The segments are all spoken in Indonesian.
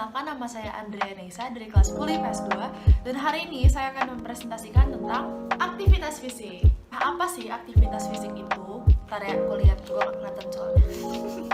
perkenalkan, nama saya Andrea Neisa dari kelas 10 IPS 2. Dan hari ini saya akan mempresentasikan tentang aktivitas fisik. Nah, apa sih aktivitas fisik itu? Ntar ya, aku lihat, gue gak kelihatan soalnya.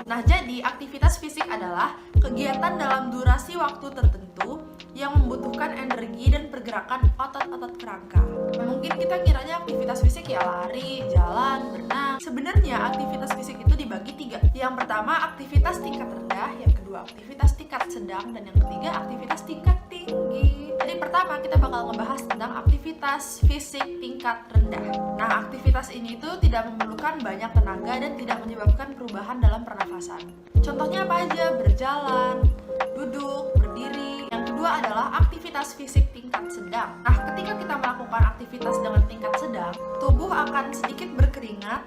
Nah, jadi aktivitas fisik adalah kegiatan dalam durasi waktu tertentu yang membutuhkan energi dan pergerakan otot-otot kerangka. Nah, mungkin kita kiranya aktivitas fisik ya lari, jalan, berenang. Sebenarnya aktivitas fisik itu dibagi 3. Yang pertama aktivitas tingkat rendah, yang kedua aktivitas tingkat sedang, dan yang ketiga aktivitas tingkat tinggi. Jadi pertama kita bakal ngebahas tentang aktivitas fisik tingkat rendah. Nah, aktivitas ini tuh tidak memerlukan banyak tenaga dan tidak menyebabkan perubahan dalam pernafasan. Contohnya apa aja? Berjalan, duduk, berdiri. Yang kedua adalah aktivitas fisik tingkat sedang. Nah, ketika kita melakukan aktivitas dengan tingkat sedang, tubuh akan sedikit berkeringat,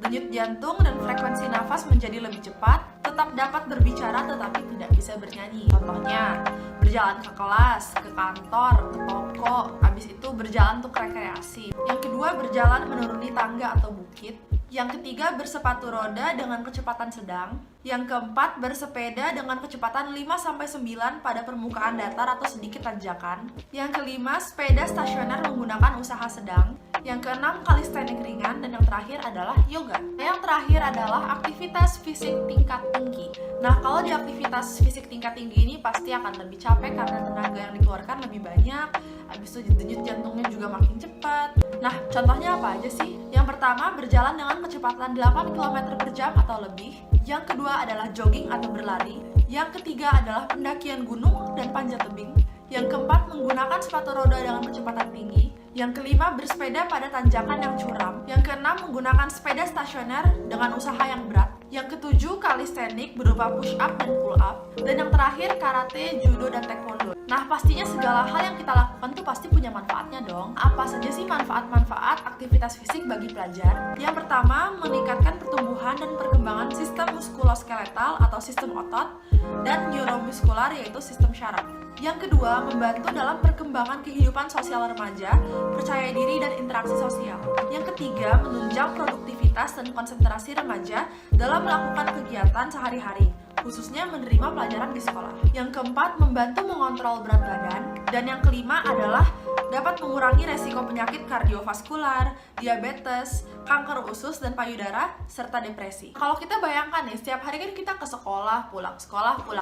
denyut jantung dan frekuensi nafas menjadi lebih cepat, tetap dapat berbicara tetapi tidak bisa bernyanyi. Contohnya, berjalan ke kelas, ke kantor, ke toko, habis itu berjalan untuk rekreasi. Yang kedua, berjalan menuruni tangga atau bukit. Yang ketiga, bersepatu roda dengan kecepatan sedang. Yang keempat, bersepeda dengan kecepatan 5-9 pada permukaan datar atau sedikit tanjakan. Yang kelima, sepeda stasioner menggunakan usaha sedang. Yang keenam, kalistenik ringan. Dan yang terakhir adalah yoga. Yang terakhir adalah aktivitas fisik tingkat tinggi. Nah, kalau di aktivitas fisik tingkat tinggi ini pasti akan lebih capek karena tenaga yang dikeluarkan lebih banyak. Habis itu denyut jantungnya juga makin cepat. Nah, contohnya apa aja sih? Yang pertama, berjalan dengan kecepatan 8 km per jam atau lebih. Yang kedua adalah jogging atau berlari. Yang ketiga adalah pendakian gunung dan panjat tebing. Yang keempat, menggunakan sepatu roda dengan kecepatan tinggi. Yang kelima, bersepeda pada tanjakan yang curam. Yang keenam, menggunakan sepeda stasioner dengan usaha yang berat. Yang ketujuh, kalistenik berupa push up dan pull up. Dan yang terakhir, karate, judo, dan taekwondo. Nah, pastinya segala hal yang kita lakukan tuh pasti punya manfaatnya dong. Apa saja sih manfaat-manfaat aktivitas fisik bagi pelajar? Yang pertama, meningkatkan pertumbuhan dan perkembangan sistem muskuloskeletal atau sistem otot, dan neuromuskular yaitu sistem syaraf. Yang kedua, membantu dalam perkembangan kehidupan sosial remaja, percaya diri dan interaksi sosial. Yang ketiga, menunjang produktivitas dan konsentrasi remaja dalam melakukan kegiatan sehari-hari, khususnya menerima pelajaran di sekolah. Yang keempat, membantu mengontrol berat badan. Dan yang kelima adalah dapat mengurangi resiko penyakit kardiovaskular, diabetes, kanker usus dan payudara, serta depresi. Kalau kita bayangkan nih, setiap hari kan kita ke sekolah, pulang,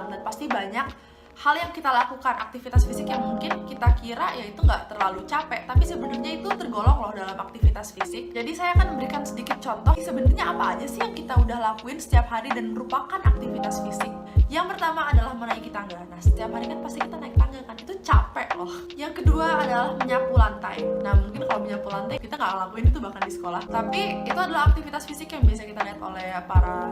dan pasti banyak hal yang kita lakukan, aktivitas fisik yang mungkin kita kira ya itu nggak terlalu capek, tapi sebenarnya itu tergolong loh dalam aktivitas fisik. Jadi saya akan memberikan sedikit contoh sebenarnya apa aja sih yang kita udah lakuin setiap hari dan merupakan aktivitas fisik. Yang pertama adalah menaiki tangga. Nah, setiap hari kan pasti kita naik tangga kan, itu capek loh. Yang kedua adalah menyapu lantai. Nah, mungkin kalau menyapu lantai kita nggak ngelakuin itu bahkan di sekolah, tapi itu adalah aktivitas fisik yang biasa kita lihat oleh para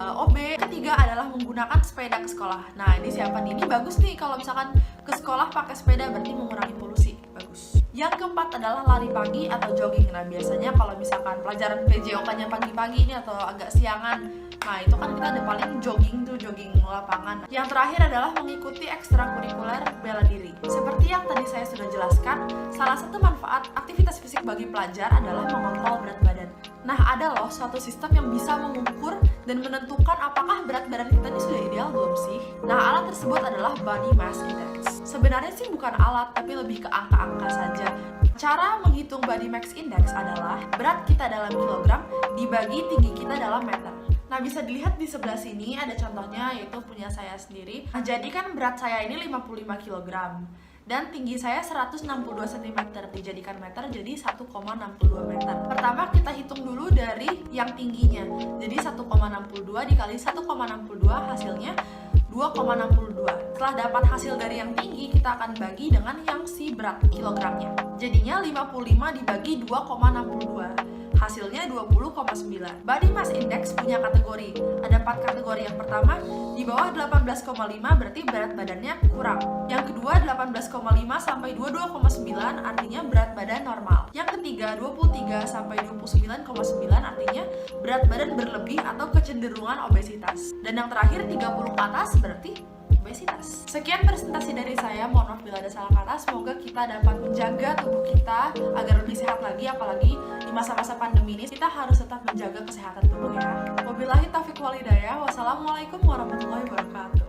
OB. Ketiga adalah menggunakan sepeda ke sekolah. Nah, ini siapa nih? Ini bagus nih kalau misalkan ke sekolah pakai sepeda, berarti mengurangi polusi. Bagus. Yang keempat adalah lari pagi atau jogging. Nah, biasanya kalau misalkan pelajaran PJOK-nya pagi-pagi ini atau agak siangan, nah itu kan kita ada paling jogging tuh, jogging lapangan. Yang terakhir adalah mengikuti ekstrakurikuler bela diri. Seperti yang tadi saya sudah jelaskan, salah satu manfaat aktivitas fisik bagi pelajar adalah mengontrol berat badan. Nah, ada loh suatu sistem yang bisa mengukur dan menentukan apakah berat badan kita ini sudah ideal belum sih. Nah, alat tersebut adalah body mass index. Sebenarnya sih bukan alat, tapi lebih ke angka-angka saja. Cara menghitung body mass index adalah berat kita dalam kilogram dibagi tinggi kita dalam meter. Nah, bisa dilihat di sebelah sini ada contohnya, yaitu punya saya sendiri. Nah, jadi kan berat saya ini 55 kg dan tinggi saya 162 cm, dijadikan meter jadi 1,62 meter. Pertama kita hitung dulu dari yang tingginya. Jadi 1,62 dikali 1,62 hasilnya 2,62. Setelah dapat hasil dari yang tinggi, kita akan bagi dengan yang si berat kilogramnya. Jadinya 55 dibagi 2,62. Hasilnya 20,9. Body mass index punya kategori. Ada 4 kategori. Yang pertama, di bawah 18,5 berarti berat badannya kurang. Yang kedua, 18,5 sampai 22,9 artinya berat badan normal. Yang ketiga, 23 sampai 29,9 artinya berat badan berlebih atau kecenderungan obesitas. Dan yang terakhir, 30 ke atas berarti obesitas. Sekian presentasi dari saya, mohon maaf bila ada salah kata. Semoga kita dapat menjaga tubuh kita agar lebih sehat lagi, apalagi di masa-masa pandemi ini kita harus tetap menjaga kesehatan tubuh ya. Wabillahi taufiq wal hidayah. Wassalamualaikum warahmatullahi wabarakatuh.